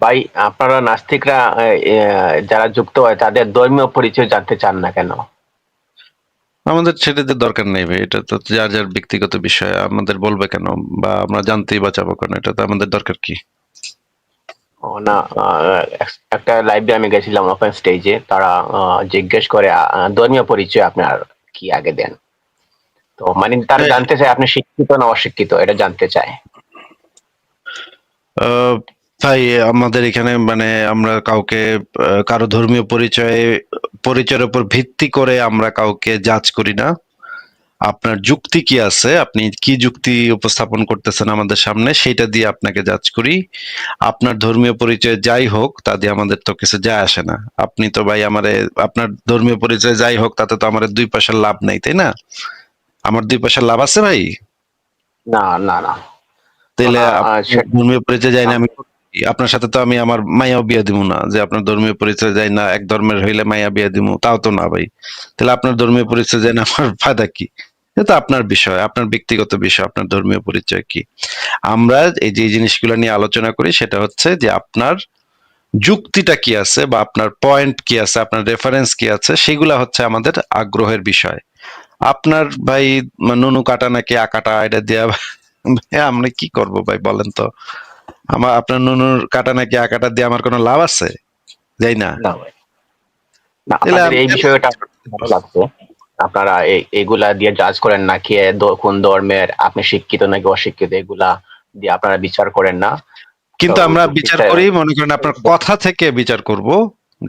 ভাই, আপনারা নাস্তিকরা যারা যুক্ত হয় তাদের ধর্মীয় পরিচয় জানতে চান না কেন? আমাদের ছেলেদের দরকার নেই ভাই, এটা তো যার যার ব্যক্তিগত বিষয়, আমাদের বলবে কেন? বা আমরা জানতেই বা চাবো কেন? এটা তো আমাদের দরকার কি? ও না, একটা লাইভে আমি গেছিলাম ওপেন স্টেজে, তারা জিজ্ঞেস করে ধর্মীয় পরিচয় আপনার কি আগে দেন। তো মানে তারা হ্যাঁ, জানতে চায় আপনি শিক্ষিত না অশিক্ষিত, এটা জানতে চায়। আহ, তাই আমাদের এখানে মানে আমরা কাউকে কারো ধর্মীয় পরিচয়ের উপর ভিত্তি করে আমরা কাউকে জাজ করি না। আপনার যুক্তি কি আছে, আপনি কি যুক্তি উপস্থাপন করতেছেন আমাদের সামনে, সেটা দিয়ে আপনাকে জাজ করি। আপনার ধর্মীয় পরিচয় যাই হোক, তা দিয়ে আমাদের তো কিছু যায় আসে না। আপনি তো ভাই আমারে, আপনার ধর্মীয় পরিচয় যাই হোক, তাতে তো আমার দুই পয়সার লাভ নেই, তাই না? আমার দুই পয়সার লাভ আছে ভাই? না, না, না। তাহলে আপনার সেটা ধর্মীয় পরিচয় যায় না, আমি আপনি করবো কি? আপনার সাথে তো আমি আমার মাইয়াও বিয়ে দিব না, যে আপনার ধর্মীয় পরিচয় যায় না, এক ধর্মের হইলে মাইয়া বিয়ে দিব, তাও তো না ভাই। তাহলে আপনার ধর্মীয় পরিচয় যায় না, আমার ফায়দা কি? এটা আপনার বিষয়, আপনার ব্যক্তিগত বিষয়, আপনার ধর্মীয় পরিচয় কি। আমরা এই যে জিনিসগুলো নিয়ে আলোচনা করি, সেটা হচ্ছে যে আপনার যুক্তিটা কি আছে, বা আপনার পয়েন্ট কি আছে, আপনার রেফারেন্স কি আছে, সেগুলা হচ্ছে আমাদের আগ্রহের বিষয়। আপনার ভাই নুনু কাটা নাকি আকাটা, এটা দিয়া আমরা কি করব ভাই, বলেন তো? আপনার নুনুর কাটা নাকি আকাটা দিয়ে আমার কোনো লাভ আছে? যাই না। না ভাই, না, তাহলে আপনাদের এই বিষয়টা আমার ভালো লাগছে। আপনারা এগুলা দিয়ে জাজ করেন না, কে কোন ধর্মের, আপনি শিক্ষিত নাকি অশিক্ষিত, এগুলা দিয়ে আপনারা বিচার করেন না। তো কিন্তু আমরা বিচার যুক্তিতে করি, মনে করেন আপনার কথা থেকে বিচার করব।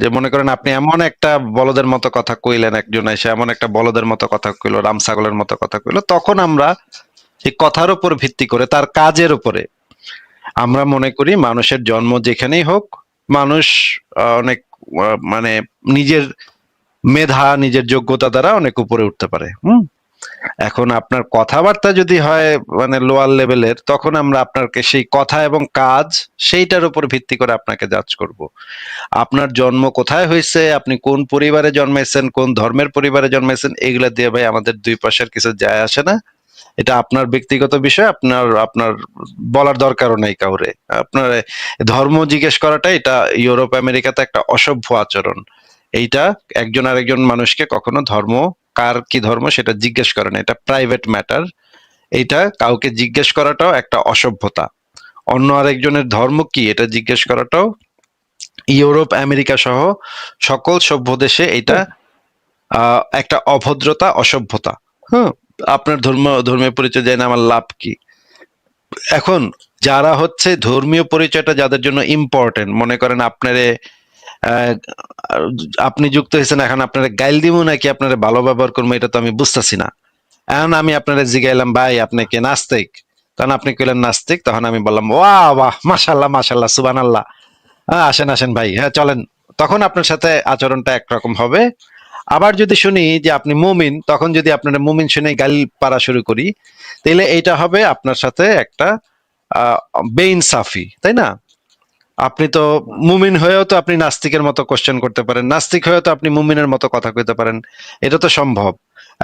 যে মনে করেন আপনি এমন একটা বলদের মতো কথা কইলেন, একজন এসে এমন একটা বলদের মতো কথা কইলো, রাম ছাগলের মতো কথা কইলো, তখন আমরা সেই কথার উপর ভিত্তি করে, তার কাজের উপরে আমরা মনে করি মানুষের জন্ম যেখানেই হোক, মানুষ অনেক মানে নিজের মেধা, নিজের যোগ্যতা দ্বারা অনেক উপরে উঠতে পারে। এখন আপনার কথাবার্তা যদি হয় মানে লোয়ার লেভেলের, তখন আমরা আপনাকে সেই কথা এবং কাজ, সেইটার উপর ভিত্তি করে আপনাকে জাজ করব। আপনার জন্ম কোথায় হয়েছে, আপনি কোন পরিবারে জন্মেছেন, কোন ধর্মের পরিবারে জন্মেছেন, এগুলা দিয়ে ভাই আমাদের দুই পাশের কিছু যায় আসে না। এটা আপনার ব্যক্তিগত বিষয়, আপনার আপনার বলার দরকারও নেই কাউরে। আপনার ধর্ম জিজ্ঞেস করাটা, এটা ইউরোপ আমেরিকাতে একটা অসভ্য আচরণ। এইটা একজন আরেকজন মানুষকে কখনো ধর্ম, কার কি ধর্ম সেটা জিজ্ঞেস করে না, এটা প্রাইভেট ম্যাটার। এইটা কাউকে জিজ্ঞেস করাটাও একটা অসভ্যতা। অন্য আরেকজনের ধর্ম কি এটা জিজ্ঞেস করাটাও ইউরোপ আমেরিকা সহ সকল সভ্য দেশে এটা একটা অভদ্রতা, অসভ্যতা। হ্যাঁ, আপনার ধর্মীয় পরিচয় জেনে আমার লাভ কি? এখন যারা হচ্ছে ধর্মীয় পরিচয়টা যাদের জন্য ইম্পর্টেন্ট, মনে করেন আপনারে আহ, আপনি যুক্ত হয়েছেন, এখন আপনারা গাইল দিব নাকি আপনারা ভালো ব্যবহার করবো, এটা তো আমি বুঝতেছি না। এখন আমি আপনারা জিগাইলাম, ভাই আপনি কি নাস্তিক? তখন আপনি কইলেন নাস্তিক, তখন আমি বললাম ওয়াহ বাহ, মাশাল্লাহ মাশাল্লাহ, সুবহানাল্লাহ, হ্যাঁ আসেন আসেন ভাই, হ্যাঁ চলেন। তখন আপনার সাথে আচরণটা একরকম হবে। আবার যদি শুনি যে আপনি মুমিন, তখন যদি আপনার মুমিন শুনে গালি পারা শুরু করি, তাহলে এইটা হবে আপনার সাথে একটা আহ বেইনসাফি, তাই না? আপনি তো মুমিন হয়েও তো আপনি নাস্তিকের মতো কোশ্চেন করতে পারেন, নাস্তিক হয়েও তো আপনি মুমিনের মতো কথা কইতে পারেন। এটা তো সম্ভব।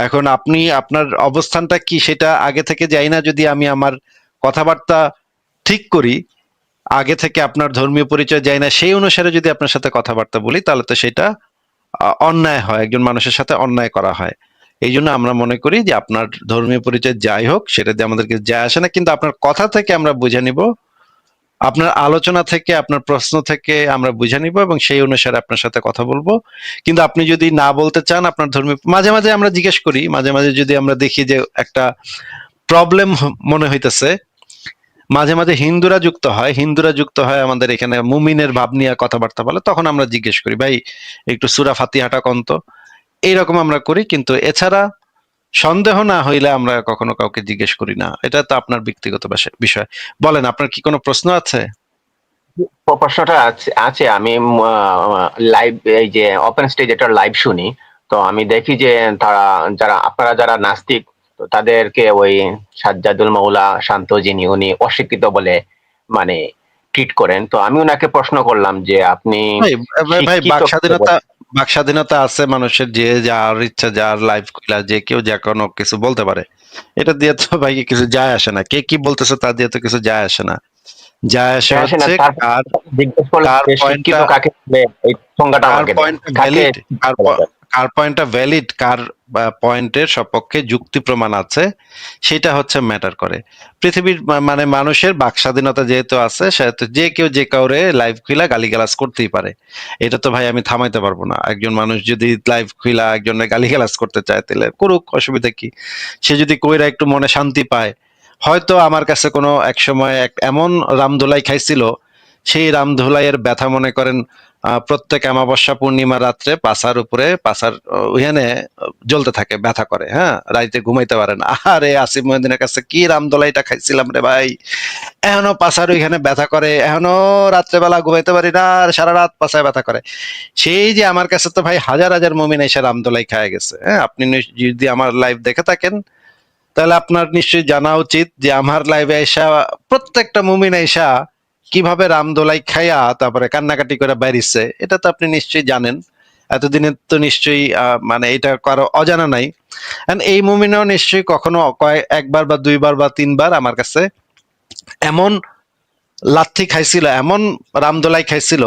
এখন আপনি আপনার অবস্থানটা কি সেটা আগে থেকে যাই না, যদি আমি আমার কথাবার্তা ঠিক করি, আগে থেকে আপনার ধর্মীয় পরিচয় যাই না, সেই অনুসারে যদি আপনার সাথে কথাবার্তা বলি, তাহলে তো সেটা অন্যায় হয়, একজন মানুষের সাথে অন্যায় করা হয়। এই জন্য আমরা মনে করি যে আপনার ধর্মীয় পরিচয় যাই হোক, সেটা দিয়ে আমাদেরকে যায় আসে না, কিন্তু আপনার কথা থেকে আমরা বুঝে নিব, আপনার আলোচনা থেকে, আপনার প্রশ্ন থেকে আমরা বুঝে নিব, এবং সেই অনুসারে আপনার সাথে কথা বলবো। কিন্তু আপনি যদি না বলতে চান আপনার ধর্মীয়, মাঝে মাঝে আমরা জিজ্ঞেস করি, মাঝে মাঝে যদি আমরা দেখি যে একটা প্রবলেম মনে হইতেছে, মাঝে মাঝে হিন্দুরা যুক্ত হয় আমাদের এখানে, মুমিনের ভাব নিয়ে কথাবার্তা বলে, তখন আমরা জিজ্ঞেস করি, ভাই একটু সূরা ফাতিহাটা কন্ত। এইরকম আমরা করি, কিন্তু এছাড়া সন্দেহ না হইলে আমরা কখনো কাউকে জিজ্ঞেস করি না। এটা তো আপনার ব্যক্তিগত বিষয়। বলেন, আপনার কি কোনো প্রশ্ন আছে? প্রশ্নটা আছে আছে আমি লাইভ, এই যে ওপেন স্টেজ এটা লাইভ শুনি। তো আমি দেখি যে তারা, আপনারা যারা নাস্তিক, তো তাদেরকে ওই সাজ্জাদুল মৌলা শান্ত, যিনি উনি অশিক্ষিত বলে মানে ট্রিট করেন। তো আমি ওনাকে প্রশ্ন করলাম যে আপনি ভাই ভাই শিক্ষিত বাক কিনা স্বাধীনতা, বলেন। বাক স্বাধীনতা আছে মানুষের, যে যার ইচ্ছা যার লাইফ খুলা যে কেউ যে কোনো কিছু বলতে পারে। এটা দিয়ে তো ভাই কিছু যায় আসে না, কে কি বলতেছে তা দিয়ে তো কিছু যায় আসে না। যায় আসে যায় আসে না, হচ্ছে তারপর কার জিজ্ঞেস করলাম কার যে শিক্ষিত পয়েন্টটা কাকে বলে, এই সংজ্ঞাটা কার আমাকে দেন। পয়েন্টটা কাকে ভ্যালিড, শিক্ষিত বলা যায়? কার পয়েন্টটা ভ্যালিড, কার পয়েন্টের সপক্ষে যুক্তি প্রমাণ আছে, সেটা হচ্ছে ম্যাটার করে। পৃথিবীর মানে মানুষের বাক স্বাধীনতা যেহেতু আছে, সেহেতু যে কেউ যে কাউরে লাইভ খুইলা গালিগালাজ করতেই পারে। এটা তো ভাই আমি থামাইতে পারবো না। একজন মানুষ যদি লাইভ খুইলা একজনের গালিগালাজ করতে চায়, তাহলে করুক, অসুবিধা কি? সে যদি কইরা একটু মনে শান্তি পায়, হয়তো আমার কাছে কোনো এক সময় এমন রামধুলাই খাইছিল, সেই রামধুলাইয়ের ব্যথা মনে করেন প্রত্যেক অমাবস্যা পূর্ণিমা রাত্রে পাছার উপরে, পাছার ওইখানে জ্বলতে থাকে, ব্যথা করে, হ্যাঁ, রাইতে ঘুমাইতে পারে না। আরে আসিফ মহিউদ্দিনের কাছে কি রামদোলাইটা খাইছিলাম রে ভাই, এখনো পাছার ওইখানে ব্যথা করে, এখনো রাত্রেবেলা ঘুমাইতে পারি না, আর সারা রাত পাছায় ব্যথা করে। সেই যে আমার কাছে তো ভাই হাজার হাজার মুমিন এসে রামদোলাই খায় গেছে। হ্যাঁ, আপনি যদি আমার লাইভ দেখে থাকেন, তাহলে আপনার নিশ্চয়ই জানা উচিত যে আমার লাইভে আইসা প্রত্যেকটা মুমিন আইসা কিভাবে রামদোলাই খাইয়া তারপরে কান্নাকাটি করে বাইরিছে, এটা তো আপনি নিশ্চয়ই জানেন। এতদিনে তো নিশ্চয়ই মানে এটা কারো অজানা নাই। And এই মুমিনও নিশ্চয়ই কখনো একবার বা দুইবার বা তিনবার আমার কাছে এমন লাথি খাইছিল, এমন রামদোলাই খাইছিল,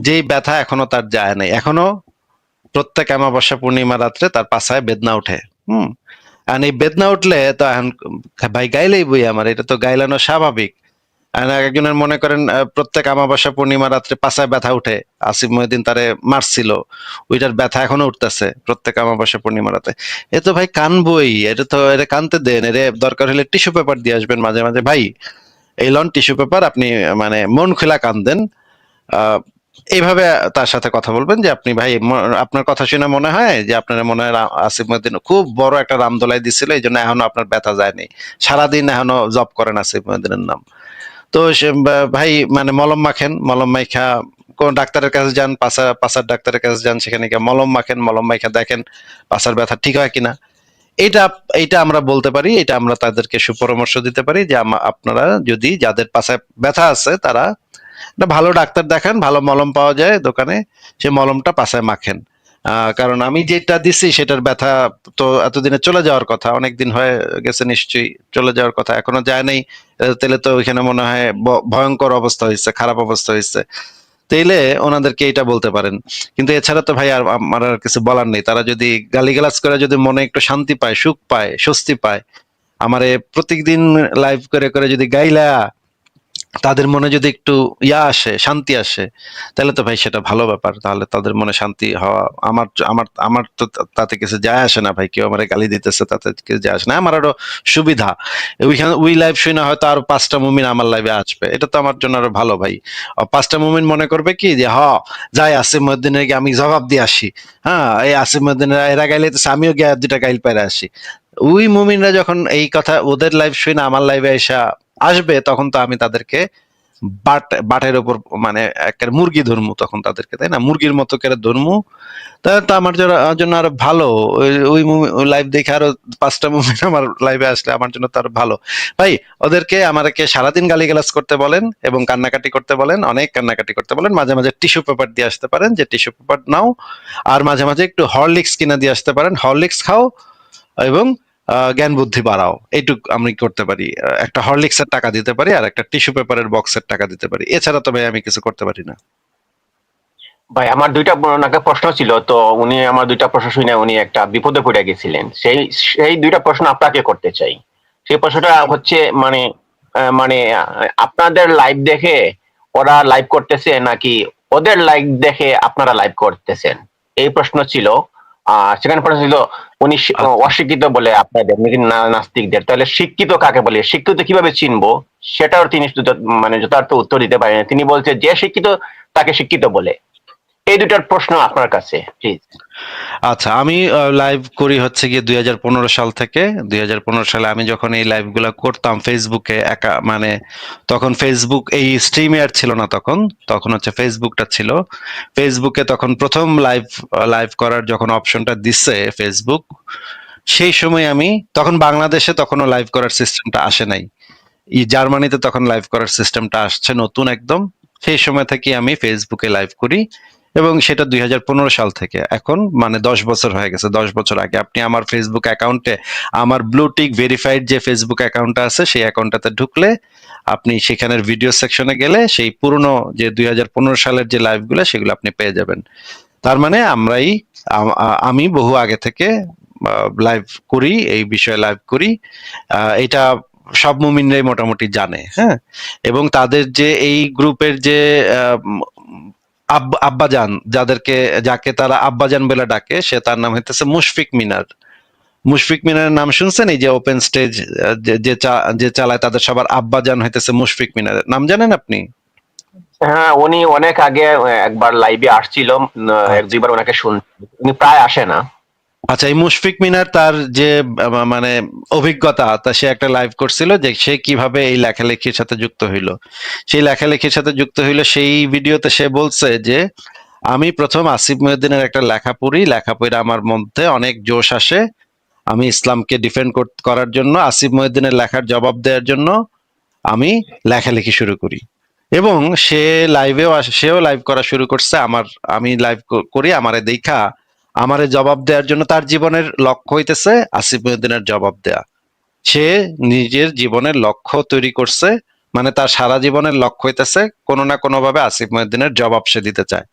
যেই ব্যথা এখনো তার যায় নাই। এখনো প্রত্যেক অমাবস্যা পূর্ণিমা রাত্রে তার পাছায় বেদনা উঠে। হুম। আর এই বেদনা উঠলে তো এখন ভাই গাইলেই বই আমার, এটা তো গাইলানো স্বাভাবিক। আর একজনের মনে করেন প্রত্যেক অমাবস্যা পূর্ণিমা রাত্রে পাছায় ব্যথা উঠে, আসিফ মহিউদ্দিন তারে মারছিল, ওইটার ব্যথা এখনো উঠতেছে প্রত্যেক অমাবস্যা পূর্ণিমা রাতে। এ তো ভাই কানবই, এটা তো এটা কানতে দেন, এর দরকার হলে টিস্যু পেপার দিয়ে আসবেন মাঝে মাঝে ভাই। এই লন টিস্যু পেপার, আপনি মানে মন খোলা কান্দেন। আহ এইভাবে তার সাথে কথা বলবেন যে আপনি ভাই, আপনার কথা শুনে মনে হয় যে আপনার মনে হয় আসিফ মহিউদ্দিন খুব বড় একটা রামদোলাই দিছিল, এই জন্য এখনো আপনার ব্যথা যায়নি, সারাদিন এখনো জব করেন আসিফ মহিউদ্দিনের নাম। তো সে ভাই মানে মলম মাখেন, মলম মাইখা কোন ডাক্তারের কাছে যান, পাছার ডাক্তারের কাছে যান, সেখানে গিয়ে মলম মাখেন, মলম মাইখা দেখেন পাছার ব্যথা ঠিক হয় কিনা। এটা এটা আমরা বলতে পারি, এটা আমরা তাদেরকে সুপরামর্শ দিতে পারি যে আপনারা যদি যাদের পাছায় ব্যথা আছে, তারা একটা ভালো ডাক্তার দেখান, ভালো মলম পাওয়া যায় দোকানে, সে মলমটা পাছায় মাখেন। কারণ আমি যেটা দিছি সেটার ব্যথা তো এতদিনে চলে যাওয়ার কথা, অনেক দিন হয়ে গেছে, নিশ্চয়ই চলে যাওয়ার কথা, এখনো যায় নাই। তাহলে তো ওইখানে মনে হয় ভয়ঙ্কর অবস্থা হয়েছে, খারাপ অবস্থা হয়েছে। তাইলে ওনাদেরকে এটা বলতে পারেন। কিন্তু এছাড়া তো ভাই আর আমার আর কিছু বলার নেই। তারা যদি গালিগালাজ করে যদি মনে একটু শান্তি পায়, সুখ পায়, স্বস্তি পায়, আমারে প্রত্যেকদিন লাইভ করে করে যদি গাইলা তাদের মনে যদি একটু আসে, শান্তি আসে, তাহলে তো ভাই সেটা ভালো ব্যাপার। তাহলে তাদের মনে শান্তি হওয়া, আমার আমার আমার তো তাতে কিছু যায় আসে না ভাই। কেউ আমার গালি দিতেছে তাতে কিছু যায় আসে না, আমার আরো সুবিধা। ওইখানে ওই লাইভ শুনে হয়তো আরো 5টা মুমিন আমার লাইভে আসবে, এটা তো আমার জন্য আরো ভালো ভাই। 5টা মুমিন মনে করবে কি যে যাই আসিফ মহিউদ্দিনের গিয়ে আমি জবাব দিয়ে আসি। হ্যাঁ, এই আসিফ মহিউদ্দিনের এরা গাইলে তো আমিও গিয়ে 2টা গাইল পেরে আসি। ওই মুমিনরা যখন এই কথা ওদের লাইভ শুনে আমার লাইভে এসে আসবে, তখন তো আমি তাদেরকে বাটের উপর মানে একটা মুরগি ধরমু তখন তাদেরকে, তাই না? মুরগির মতো করে ধরমু। তাহলে তো আমার জন্য আরো ভালো। ওই লাইভ দেখে আরো 5টা মুভি আমার লাইভে আসলে আমার জন্য তো আরো ভালো। ভাই, ওদেরকে আমাকে সারাদিন গালিগালাজ করতে বলেন এবং কান্নাকাটি করতে বলেন, অনেক কান্নাকাটি করতে বলেন। মাঝে মাঝে টিস্যু পেপার দিয়ে আসতে পারেন, যে টিস্যু পেপার নাও। আর মাঝে মাঝে একটু হরলিক্স কিনে দিয়ে আসতে পারেন, হরলিক্স খাও এবং জ্ঞান বুদ্ধি বাড়াও। এইটুক আমি করতে পারি। একটা হরলিক্সের টাকা দিতে পারি, আর একটা টিস্যু পেপারের বক্সের টাকা দিতে পারি। এছাড়া তো ভাই আমি কিছু করতে পারি না। ভাই আমার দুইটা ওনাকে প্রশ্ন ছিল, তো উনি আমার দুইটা প্রশ্ন শুনে উনি একটা বিপদে পড়ে গেছিলেন। সেই দুইটা প্রশ্ন আপনাকে করতে চাই। সেই প্রশ্নটা হচ্ছে মানে মানে আপনাদের লাইভ দেখে ওরা লাইভ করতেছে নাকি ওদের লাইভ দেখে আপনারা লাইভ করতেছেন, এই প্রশ্ন ছিল। সেখানে প্রশ্ন ছিল উনি আচ্ছা। অশিক্ষিত বলে আপনাদের নাস্তিকদের, তাহলে শিক্ষিত কাকে বলে, শিক্ষিত কিভাবে চিনবো, সেটাও তিনি মানে যথার্থ উত্তর দিতে পারেন। তিনি বলছে যে শিক্ষিত তাকে শিক্ষিত বলে। এই দুটার প্রশ্ন আপনার কাছে প্লিজ। আচ্ছা, আমি লাইভ করি হচ্ছে গিয়ে 2015 সাল থেকে। 2015 সালে আমি যখন এই লাইভ গুলা করতাম ফেসবুকে, একা মানে তখন ফেসবুক এই স্ট্রিম এর ছিল না, তখন তখন হচ্ছে ফেসবুকটা ছিল। ফেসবুকে তখন প্রথম লাইভ লাইভ করার যখন অপশনটা দিচ্ছে ফেসবুক, সেই সময় আমি তখন বাংলাদেশে তখনও লাইভ করার সিস্টেমটা আসে নাই। জার্মানিতে তখন লাইভ করার সিস্টেমটা আসছে নতুন একদম। সেই সময় থেকে আমি ফেসবুকে লাইভ করি এবং সেটা 2015 সাল থেকে, এখন মানে 10 বছর হয়ে গেছে। 10 বছর আগে আপনি আমার ফেসবুক অ্যাকাউন্টে, আমার ব্লুটিক ভেরিফাইড যে ফেসবুক অ্যাকাউন্টটা আছে সেই অ্যাকাউন্টটাতে ঢুকলে আপনি সেখানের ভিডিও সেকশনে গেলে সেই পুরনো যে 2015 সালের যে লাইভগুলো সেগুলো আপনি পেয়ে যাবেন। তার মানে আমি বহু আগে থেকে লাইভ করি, এই বিষয়ে লাইভ করি। এটা সব মুমিনরাই মোটামুটি জানে, হ্যাঁ। এবং তাদের যে এই গ্রুপের যে আব্বাজান, যাকে তারা আব্বাজান বলে ডাকে, সে তার নাম হইতেছে মুশফিক মিনার। মুশফিক মিনারের নাম শুনছেন? এই যে ওপেন স্টেজ যে চালায়, তাদের সবার আব্বাজান হইতেছে মুশফিক মিনারের নাম জানেন আপনি? হ্যাঁ, উনি অনেক আগে একবার লাইভে আসছিল, এক আচ্ছা দুইবার ওনাকে শুন, উনি প্রায় আসে না। আচ্ছা, এই মুশফিক মিনার তার যে মানে অভিজ্ঞতা, তা সে একটা লাইভ করছিল যে সে কিভাবে এই লেখালেখির সাথে যুক্ত হইলো। সেই লেখালেখির সাথে যুক্ত হইলো, সেই ভিডিওতে সে বলছে যে আমি প্রথম আসিফ মহিউদ্দিনের একটা লেখা পড়ি, লেখা পড়ে আমার মধ্যে অনেক জোশ আসে, আমি ইসলামকে ডিফেন্ড করার জন্য, আসিফ মহিউদ্দিনের লেখার জবাব দেওয়ার জন্য আমি লেখালেখি শুরু করি। এবং সেও লাইভ করা শুরু করছে। আমি লাইভ করি, আমারে দেখা আমারে জবাব দেওয়ার জন্য। তার জীবনের লক্ষ্য হইতেছে আসিফ মহিউদ্দিনের জবাব দেয়া। সে নিজের জীবনের লক্ষ্য তৈরি করছে, মানে তার সারা জীবনের লক্ষ্য হইতেছে কোনো না কোনো ভাবে আসিফ মহিউদ্দিনের জবাব সে দিতে চায়।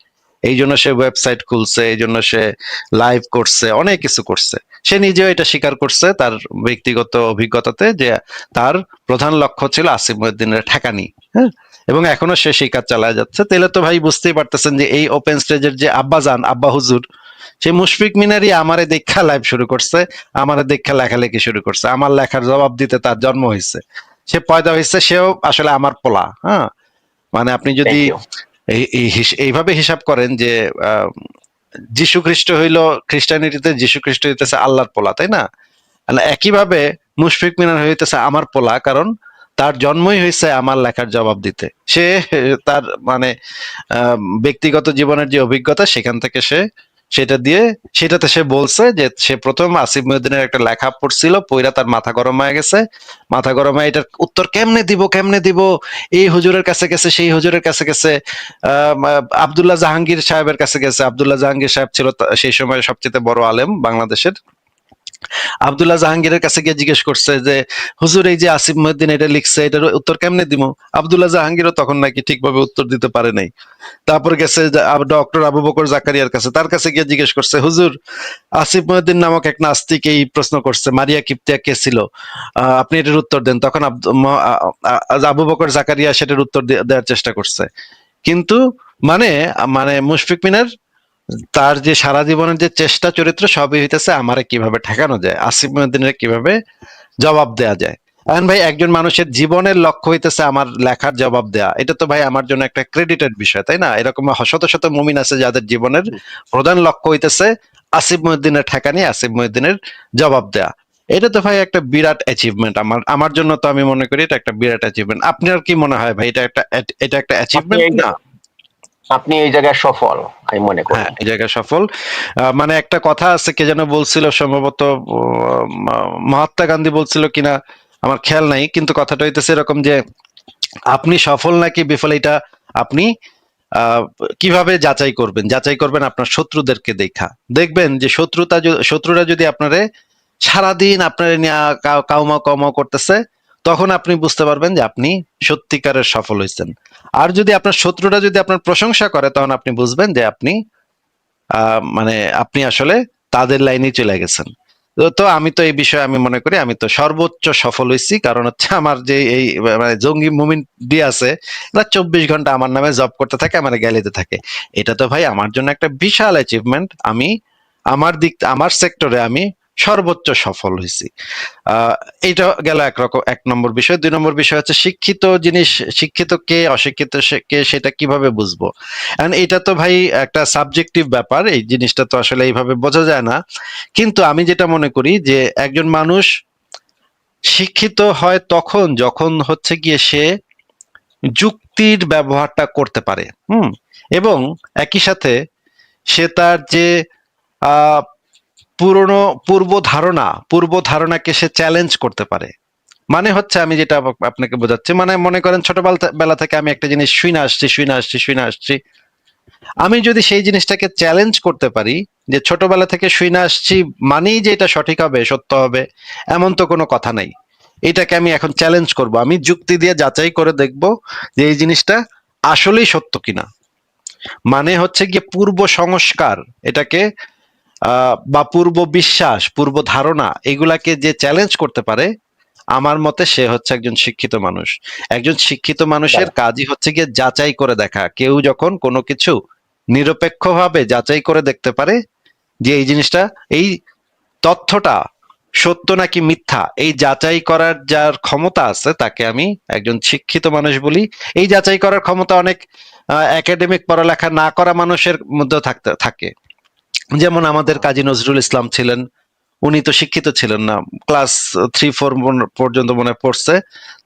এই জন্য সে ওয়েবসাইট খুলছে, এই জন্য সে লাইভ করছে, অনেক কিছু করছে। সে নিজেও এটা স্বীকার করছে তার ব্যক্তিগত অভিজ্ঞতাতে, যে তার প্রধান লক্ষ্য ছিল আসিফ মহিউদ্দিনের ঠেকানি, হ্যাঁ। এবং এখনো সে সেই কাজ চালায় যাচ্ছে। তাহলে তো ভাই বুঝতেই পারতেছেন যে এই ওপেন স্টেজের যে আব্বাজান, আব্বা হুজুর, সে মুশফিক মিনারই আমারে দেখা লাইভ শুরু করছে, আমারে দেখা লেখালেখি শুরু করছে, আমার লেখার জবাব দিতে তার জন্ম হয়েছে, সে পয়দা হয়েছে, সেও আসলে আমার পোলা, হ্যাঁ। মানে আপনি যদি থ্যাংক ইউ। এইভাবে হিসাব করেন যে আহ, যীশু খ্রিস্ট হইল, খ্রিস্টানিটিতে যীশু খ্রিস্ট হইতেছে আল্লাহর পোলা, তাই না? একইভাবে মুশফিক মিনার হইতেছে আমার পোলা, কারণ তার জন্মই হয়েছে আমার লেখার জবাব দিতে। সে তার মানে ব্যক্তিগত জীবনের যে অভিজ্ঞতা, সেখান থেকে সেটাতে সে বলছে যে সে প্রথম আসিফ মহিউদ্দিনের একটা লেখা পড়ছিল, পইরা তার মাথা গরম হয়ে গেছে। মাথা গরম হয়ে এটার উত্তর কেমনে দিব, এই হুজুরের কাছে গেছে, সেই হুজুরের কাছে গেছে, আব্দুল্লাহ জাহাঙ্গীর সাহেবের কাছে গেছে। আব্দুল্লাহ জাহাঙ্গীর সাহেব ছিল সেই সময় সবচেয়ে বড় আলেম বাংলাদেশের। আব্দুল্লাহ জাহাঙ্গীরের কাছে গিয়ে জিজ্ঞেস করছে যে হুজুর, এই যে আসিফ মহিউদ্দিন এটা লিখছে, এটার উত্তর কেমনে দিব? আব্দুল্লাহ জাহাঙ্গীরও তখন নাকি ঠিকভাবে উত্তর দিতে পারে নাই। তারপর গেছে ডক্টর আবু বকর জাকারিয়ার কাছে, তার কাছে গিয়ে জিজ্ঞেস করছে, হুজুর, আসিফ মহিউদ্দিন নামক এক নাস্তিক এই প্রশ্ন করছে, মারিয়া কিপ্তিয়া কে ছিল, আপনি এটার উত্তর দেন। তখন আবু বকর জাকারিয়া সেটার উত্তর দেওয়ার চেষ্টা করছে, কিন্তু মানে মানে মুশফিক মিনার তার যে সারা জীবনের যে চেষ্টা চরিত্র, সবই হইতেছে আমারে কিভাবে ঠেকানো যায়, আসিফ মহিউদ্দিনের কিভাবে জবাব দেয়া যায়। এখন ভাই, একজন মানুষের জীবনের লক্ষ্য হইতেছে আমার লেখার জবাব দেয়া, এটা তো ভাই আমার জন্য একটা ক্রেডিটেড বিষয়, তাই না? এরকম শত শত মুমিন আছে যাদের জীবনের প্রধান লক্ষ্য হইতেছে আসিফ মহিউদ্দিনের ঠেকানি, আসিফ মহিউদ্দিনের জবাব দেয়া। এটা তো ভাই একটা বিরাট অ্যাচিভমেন্ট। আমার জন্য তো আমি মনে করি এটা একটা বিরাট অ্যাচিভমেন্ট। আপনার কি মনে হয় ভাই, এটা একটা আপনি অ্যাচিভমেন্ট এই না? আপনি এই জায়গায় সফল, আমি মনে করি। হ্যাঁ, এই জায়গায় সফল। মানে একটা কথা আছে, কে যেন বলছিল, সম্ভবত মহাত্মা গান্ধী বলছিল কিনা, আমার খেয়াল নাই, কিন্তু কথাটা হইতেছে এরকম যে আপনি সফল নাকি বিফল, এটা আপনি আহ, কিভাবে যাচাই করবেন আপনার শত্রুদেরকে দেখা। দেখবেন যে শত্রুরা যদি আপনারে সারাদিন আপনার নিয়ে কাউমাও কাউমাও করতেছে, তখন আপনি বুঝতে পারবেন যে আপনি সত্যিকারের সফল হয়েছেন। আর যদি আপনার শত্রুরা যদি আপনার প্রশংসা করে, তখন আপনি বুঝবেন যে মানে আপনি আসলে তাদের লাইনেই চলে গেছেন। তো আমি তো এই বিষয়ে আমি মনে করি আমি তো সর্বোচ্চ সফল হয়েছি, কারণ হচ্ছে আমার যে এই মানে জঙ্গি মুমিন ডি আছে, এরা 24 ঘন্টা আমার নামে জব করতে থাকে, আমার গ্যালিতে থাকে। এটা তো ভাই আমার জন্য একটা বিশাল অ্যাচিভমেন্ট। আমার সেক্টরে আমি সর্বোচ্চ সফল হয়েছি। এইটা গেল এক নম্বর বিষয়। 2 নম্বর বিষয় হচ্ছে শিক্ষিত কে, অশিক্ষিত কে, সেটা কিভাবে বুঝবো? কারণ এটা তো ভাই একটা সাবজেক্টিভ ব্যাপার, এই জিনিসটা তো আসলে এইভাবে বোঝা যায় না। কিন্তু আমি যেটা মনে করি যে একজন মানুষ শিক্ষিত হয় তখন যখন হচ্ছে গিয়ে সে যুক্তির ব্যবহারটা করতে পারে, এবং একই সাথে সে তার যে আহ পুরনো পূর্ব ধারণাকে সে চ্যালেঞ্জ করতে পারে। মানে হচ্ছে, আমি যেটা আপনাকে বোঝাচ্ছি, মানে মনে করেন ছোটবেলা বেলা থেকে আমি একটা জিনিস শুনে আসছি, আমি যদি সেই জিনিসটাকে চ্যালেঞ্জ করতে পারি যে ছোটবেলা থেকে শুনে আসছি মানেই যে এটা সঠিক হবে, সত্য হবে, এমন তো কোনো কথা নাই। এটাকে আমি এখন চ্যালেঞ্জ করব, আমি যুক্তি দিয়ে যাচাই করে দেখব যে এই জিনিসটা আসলেই সত্য কিনা। মানে হচ্ছে গিয়ে পূর্ব সংস্কার, এটাকে বা পূর্ব বিশ্বাস, পূর্ব ধারণা, এগুলাকে যে চ্যালেঞ্জ করতে পারে, আমার মতে সে হচ্ছে একজন শিক্ষিত মানুষ। একজন শিক্ষিত মানুষের কাজই হচ্ছে গিয়ে যাচাই করে দেখা। কেউ যখন কোনো কিছু নিরপেক্ষভাবে যাচাই করে দেখতে পারে যে এই জিনিসটা, এই তথ্যটা সত্য নাকি মিথ্যা, এই যাচাই করার যার ক্ষমতা আছে তাকে আমি একজন শিক্ষিত মানুষ বলি। এই যাচাই করার ক্ষমতা অনেক একাডেমিক পড়ালেখা না করা মানুষের মধ্যে থাকে। যেমন আমাদের কাজী নজরুল ইসলাম ছিলেন, উনি তো শিক্ষিত ছিলেন না, ক্লাস 3-4 পর্যন্ত মনে হয় পড়ছে,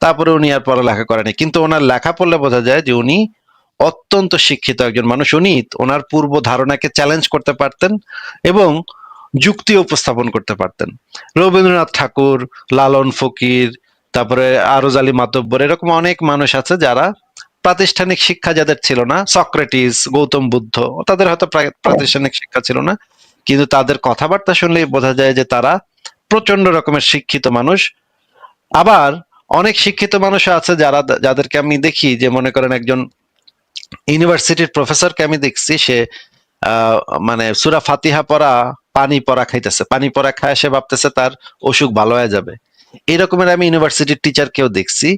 তারপরে উনি আর পড়ালেখা করেনি, কিন্তু ওনার লেখা পড়লে বোঝা যায় যে উনি অত্যন্ত শিক্ষিত একজন মানুষ। উনি ওনার পূর্ব ধারণাকে চ্যালেঞ্জ করতে পারতেন এবং যুক্তি উপস্থাপন করতে পারতেন। রবীন্দ্রনাথ ঠাকুর, লালন ফকির, তারপরে আরজ আলী মাতব্বর, এরকম অনেক মানুষ আছে যারা প্রাতিষ্ঠানিক শিক্ষা যাদের ছিল না, সক্রেটিস, গৌতম বুদ্ধ, তাদের হয়তো প্রাতিষ্ঠানিক শিক্ষা ছিল না, কিন্তু তাদের কথাবার্তা শুনলেই বোঝা যায় যে তারা প্রচন্ড রকমের শিক্ষিত মানুষ। আবার অনেক শিক্ষিত মানুষ আছে যারা, যাদেরকে আমি দেখি যে মনে করেন একজন ইউনিভার্সিটির প্রফেসরকে আমি দেখছি, সে মানে সূরা ফাতিহা পড়া পানি পড়া খাইতেছে, পানি পড়া খায়, সে ভাবতেছে তার অসুখ ভালো হয়ে যাবে। এরকমের আমি ইউনিভার্সিটির টিচারকেও দেখছি।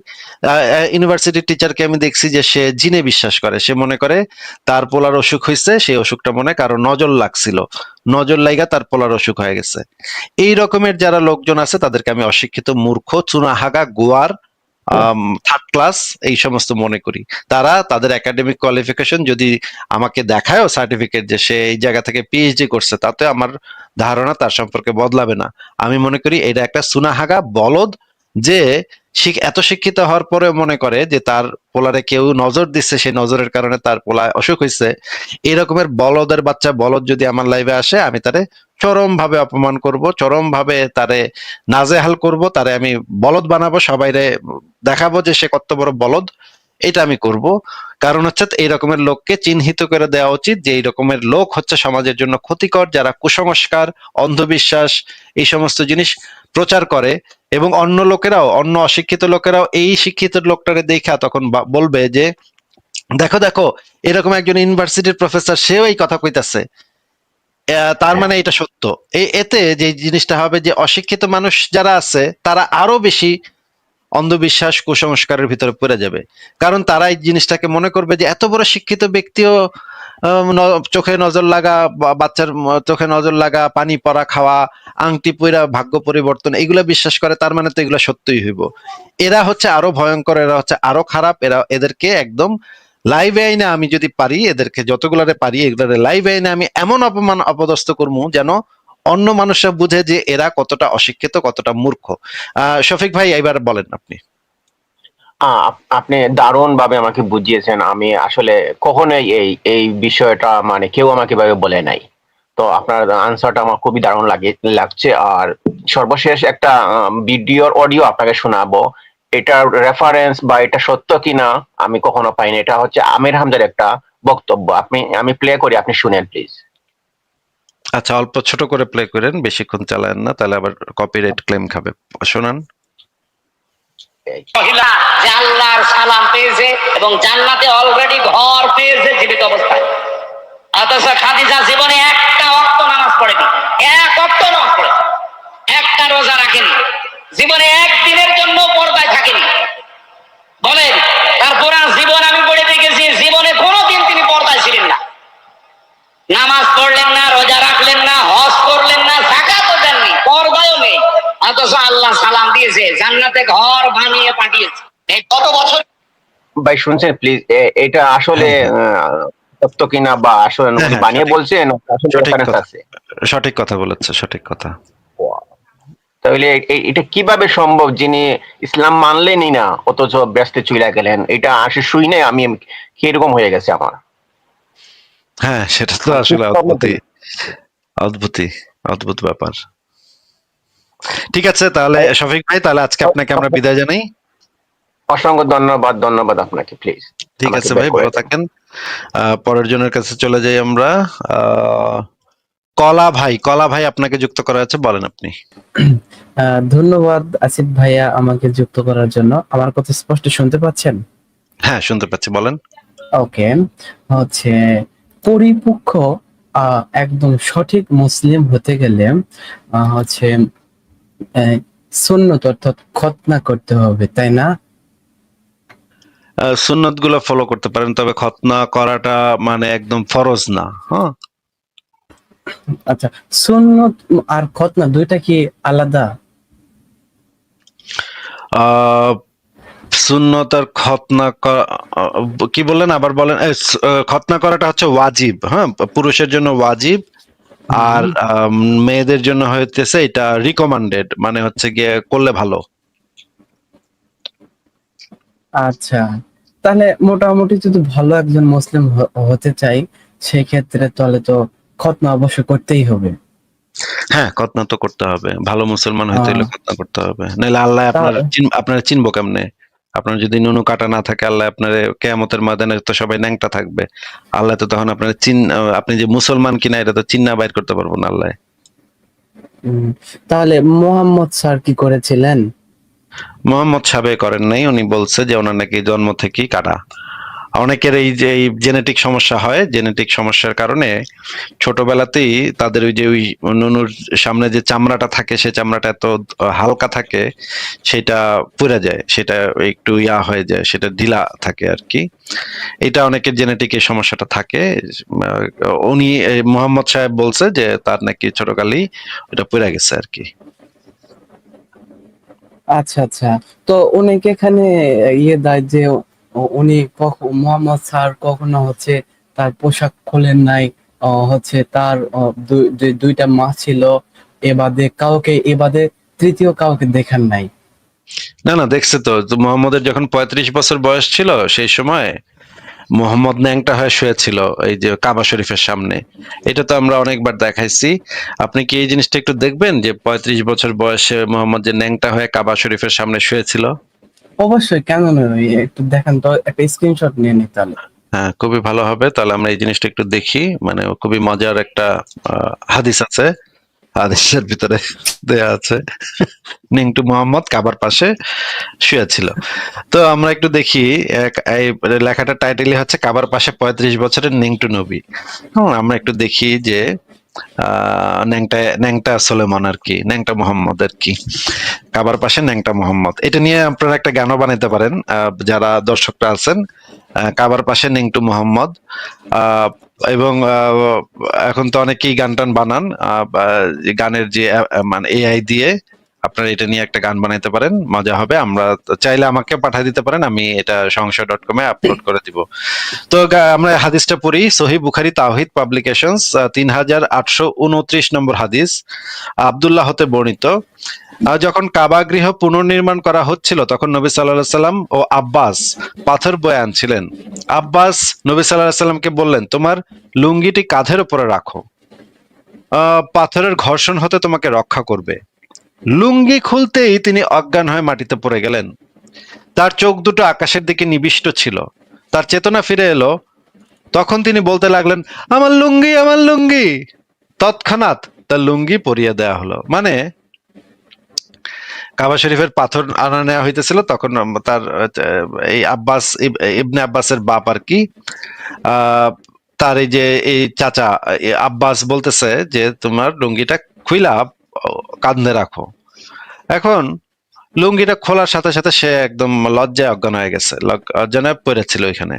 ইউনিভার্সিটির টিচারকে আমি দেখছি যে সে জিনে বিশ্বাস করে, সে মনে করে তার পোলার অসুখ হয়েছে, সেই অসুখটা মনে হয় কারো নজর লাগছিল, নজর লাইগা তার পোলার অসুখ হয়ে গেছে। এই রকমের যারা লোকজন আছে তাদেরকে আমি অশিক্ষিত, মূর্খ, চুনাহাগা, গোয়ার, থার্ড ক্লাস এই সমস্ত মনে করি। তারা তাদের একাডেমিক কোয়ালিফিকেশন যদি আমাকে দেখায়ও সার্টিফিকেট যে সে এই জায়গা থেকে পিএইচডি করছে, তাতে আমার ধারণা তার সম্পর্কে বদলাবে না। আমি মনে করি এটা একটা সুনাহাগা বলদ, যে এত শিক্ষিত হওয়ার পরে মনে করে যে তার পোলারে কেউ নজর দিচ্ছে, সেই নজরের কারণে তার পোলায় অসুখ হয়েছে। এরকমের বলদের বাচ্চা বলদ যদি আমার লাইভে আসে, আমি তারে চরম ভাবে অপমান করব, চরম ভাবে তারে নাজেহাল করব, তারে আমি বলদ বানাবো, সবাইরে দেখাবো যে সে কত বড় বলদ। এটা আমি করব। কারণ হচ্ছে এই রকমের লোককে চিহ্নিত করে দেওয়া উচিত যে এই রকমের লোক হচ্ছে সমাজের জন্য ক্ষতিকর, যারা কুসংস্কার, অন্ধবিশ্বাস, এই সমস্ত জিনিস প্রচার করে। এবং অন্য লোকেরাও, অন্য অশিক্ষিত লোকেরাও এই শিক্ষিত লোকটারে দেখা তখন বলবে যে দেখো দেখো, এরকম একজন ইউনিভার্সিটির প্রফেসর, সেও এই কথা কইতাছে, তার মানে এটা সত্য। এতে যে জিনিসটা হবে যে অশিক্ষিত মানুষ যারা আছে তারা আরো বেশি অন্ধবিশ্বাস, কুসংস্কারের ভিতরে পড়ে যাবে। কারণ তারা এই জিনিসটাকে মনে করবে যে এত বড় শিক্ষিত ব্যক্তিও চোখে নজর লাগা, বাচ্চার চোখে নজর লাগা, পানি পড়া খাওয়া, আংটি পইরা ভাগ্য পরিবর্তন, এগুলা বিশ্বাস করে, তার মানে তো এগুলা সত্যই হইব। এরা হচ্ছে আরো ভয়ঙ্কর, এরা হচ্ছে আরো খারাপ। এদেরকে একদম লাইভে আইনে, আমি যদি পারি এদেরকে যতগুলারে পারি এগুলারে লাইভে আইনে আমি এমন অপমান অপদস্থ করবো যেন অন্য মানুষরা বুঝে যে এরা কতটা অশিক্ষিত, কতটা মূর্খ। শফিক ভাই, এবার বলেন আপনি। আপনি দারুণ ভাবে আমাকে বুঝিয়েছেন। আমি আসলে কখনোই এই এই বিষয়টা মানে কেউ আমাকে এভাবে বলে নাই। তো আপনার আনসারটা আমার খুবই দারুণ লাগছে। আর সর্বশেষ একটা ভিডিওর অডিও আপনাকে শোনাবো। এটার রেফারেন্স বা এটা সত্য কিনা আমি কখনো পাইনি। এটা হচ্ছে আমির হামজার একটা বক্তব্য। আমি প্লে করি, আপনি শুনেন প্লিজ। আচ্ছা, অল্প ছোট করে প্লে করেন, বেশিক্ষণ চালায়েন না, তাহলে আবার কপিরাইট ক্লেম খাবে। শোনান। মহিলা যে আল্লাহর সালাম পেয়েছে এবং জান্নাতে অলরেডি ঘর পেয়েছে জীবিত অবস্থায়, অথচ খাদিজা জীবনে একটা ওয়াক্ত নামাজ পড়েনি, এক ওয়াক্ত নামাজ পড়েনি, একটা রোজা রাখেনি, জীবনে একদিনের জন্য পর্দায় থাকেনি। বলেন, তার পুরা জীবন আমি পড়ে দেখেছি, জীবনে কোনোদিন তিনি পর্দায় ছিলেন না, নামাজ পড়লেন না, রোজা রাখলেন না, হজ করলেন না, যাকাতও দেননি, পর্দায়ও নেই, অথচ আল্লাহ সালাম দিয়েছে, জান্নাতে ঘর বানিয়ে পাঠিয়েছে। এই কত বছর ভাই শুনছেন প্লিজ? এটা আসলে সত্য কিনা বা আসলে উনি বানিয়ে বলছেন, আসলে রেফারেন্স আছে? সঠিক কথা বলেছে, সঠিক কথা। তাহলে এটা কিভাবে সম্ভব, যিনি ইসলাম মানলেনই না অথচ ব্যস্ত চলে গেলেন? এটা আসলে শুই নাই আমি, কিরকম হয়ে গেছে আমার। হ্যাঁ, সেটা তো আসলে অদ্ভুতই অদ্ভুত ব্যাপার। ঠিক আছে, তাহলে শফিক ভাই, তাহলে আজকে আপনাকে আমরা বিদায় জানাই। অসংখ্য ধন্যবাদ আপনাকে। প্লিজ ঠিক আমাকে আছে ব্যাক ভাই, করে ভালো দেন। থাকেন। পরের জনের কাছে চলে যাই আমরা। কলা ভাই, কলা ভাই আপনাকে যুক্ত করা আছে, বলেন আপনি। ধন্যবাদ আসিফ ভাইয়া আমাকে যুক্ত করার জন্য। আমার কথা স্পষ্ট শুনতে পাচ্ছেন? হ্যাঁ, শুনতে পাচ্ছি, বলেন। ওকে। হচ্ছে পরিপক্ক একদম সঠিক মুসলিম হতে গেলে হচ্ছে সুন্নত অর্থাৎ খতনা করতে হবে, তাই না? সুন্নত গুলো ফলো করতে পারেন, তবে খতনা করাটা মানে একদম ফরজ না। হ্যাঁ, আচ্ছা, সুন্নত আর খতনা দুইটা কি আলাদা? আহ সুন্নত আর খতনা কি বললেন, আবার বলেন। খতনা করাটা হচ্ছে ওয়াজিব, হ্যাঁ, পুরুষের জন্য ওয়াজিব। আর হুম, মেয়েদের জন্য হইতেছে এটা রিকমান্ডেড, মানে হচ্ছে গিয়ে করলে ভালো। আচ্ছা, তাহলে মোটামুটি যদি ভালো একজন মুসলিম হতে চাই, সেক্ষেত্রে তাহলে তো খতনা অবশ্য করতেই হবে। হ্যাঁ, খতনা তো করতে হবে, ভালো মুসলমান হইতে আহ হইলে খতনা করতে হবে, নাহলে আল্লাহ তা আপনার চিনবো কেমনে? আপনার যদি নুনু কাটা না থাকে, আল্লাহ আপনার কেয়ামতের ময়দানে তো সবাই ন্যাংটা থাকবে। আল্লাহ তো তখন আপনার আপনি যে মুসলমান কিনা এটা তো চিন্না বাইর করতে পারবো না আল্লাহ। উম, তাহলে মোহাম্মদ স্যার কি করেছিলেন? মোহাম্মদ সাবে করেন নাই, উনি বলছে যে ওনার নাকি জন্ম থেকেই কাটা। অনেকের এই যে এই জেনেটিক সমস্যা হয়, জেনেটিক সমস্যার কারণে ছোটবেলাতেই তাদের ওই যে ওই নুনুর সামনে যে চামড়াটা থাকে, সে চামড়াটা এত হালকা থাকে, সেটা পুড়ে যায়, সেটা একটু হয়ে যায়, সেটা ঢিলা থাকে আর কি। এটা অনেকের জেনেটিক এই সমস্যাটা থাকে। উনি মোহাম্মদ সাহেব বলছে যে তার নাকি ছোটকালেই ওটা পুড়ে গেছে আর কি। আচ্ছা আচ্ছা, তো উনি কি এখানে দেয় যে উনি মোহাম্মদ স্যার কখনো হচ্ছে তার পোশাক খোলেন নাই, হচ্ছে তার দুইটা মা ছিল, এ বাদে তৃতীয় কাউকে দেখান নাই? না না, দেখছে তো। তো মোহাম্মদের যখন 35 বছর বয়স ছিল, সেই সময় মোহাম্মদ ন্যাংটা হয়ে শুয়েছিল এই যে কাবা শরীফের সামনে। এটা তো আমরা অনেকবার দেখাইছি। আপনি কি এই জিনিসটা একটু দেখবেন যে 35 বছর বয়সে মোহাম্মদ যে ন্যাংটা হয়ে কাবা শরীফের সামনে শুয়েছিল? অবশ্যই, কেন নয়, একটু দেখেন তো, একটা স্ক্রিনশট নিয়ে নি তাহলে। হ্যাঁ, খুবই ভালো হবে। তাহলে আমরা এই জিনিসটা একটু দেখি। মানে খুবই মজার একটা হাদিস আছে। হাদিসের ভিতরে দেয়া আছে নিংটু মোহাম্মদ কাবার পাশে শুয়েছিল। তো আমরা একটু দেখি। এই লেখাটার টাইটেলই হচ্ছে কাবার পাশে 35 বছরের নিংটু নবী। আমরা একটু দেখি যে ন্যাংটা ন্যাংটা সোলেমন আর কি, ন্যাংটা মোহাম্মদ আর কি, কাবার পাশে ন্যাংটা মোহাম্মদ। এটা নিয়ে আপনারা একটা গানও বানাইতে পারেন, যারা দর্শকরা আছেন। কাবার পাশে নেংটু মোহাম্মদ। আহ, এবং এখন তো অনেকেই গান টান বানান, গানের যে মানে এআই দিয়ে আপনারা এটা নিয়ে একটা গান বানাইতে পারেন, মজা হবে। আমরা চাইলে আমাকে পাঠিয়ে দিতে পারেন, আমি এটা সংশয়.com-এ আপলোড করে দিব। তো আমরা হাদিসটা পড়ি। সহিহ বুখারী তাওহীদ পাবলিকেশনস 3829 নম্বর হাদিস, আব্দুল্লাহ হতে বর্ণিত। যখন কাবা গৃহ পুনর্নির্মাণ করা হচ্ছিল, তখন নবী সাল্লাল্লাহু আলাইহি সাল্লাম ও আব্বাস পাথর বয়ে আনছিলেন। আব্বাস নবী সাল্লাল্লাহু আলাইহি সাল্লামকে বললেন, তোমার লুঙ্গিটি কাঁধের উপরে রাখো, পাথরের ঘর্ষণ হতে তোমাকে রক্ষা করবে। লুঙ্গি খুলতেই তিনি অজ্ঞান হয়ে মাটিতে পড়ে গেলেন। তার চোখ দুটো আকাশের দিকে নিবিষ্ট ছিল। তার চেতনা ফিরে এলো। তখন তিনি বলতে লাগলেন, আমার লুঙ্গি, আমার লুঙ্গি। তৎক্ষণাৎ তার লুঙ্গি পরিয়ে দেয়া হলো। মানে কাবা শরীফের পাথর আনা নেওয়া হইতেছিল, তখন তার এই আব্বাস ইবনে আব্বাসের বাপ আর কি, তার এই যে এই চাচা আব্বাস বলতেছে যে তোমার লুঙ্গিটা খুইলা কাঁধে রাখো। এখন লুঙ্গিটা খোলার সাথে সাথে সে একদম লজ্জায় অজ্ঞান হয়ে গেছে, অজ্ঞান হয়ে পড়েছিল ওইখানে।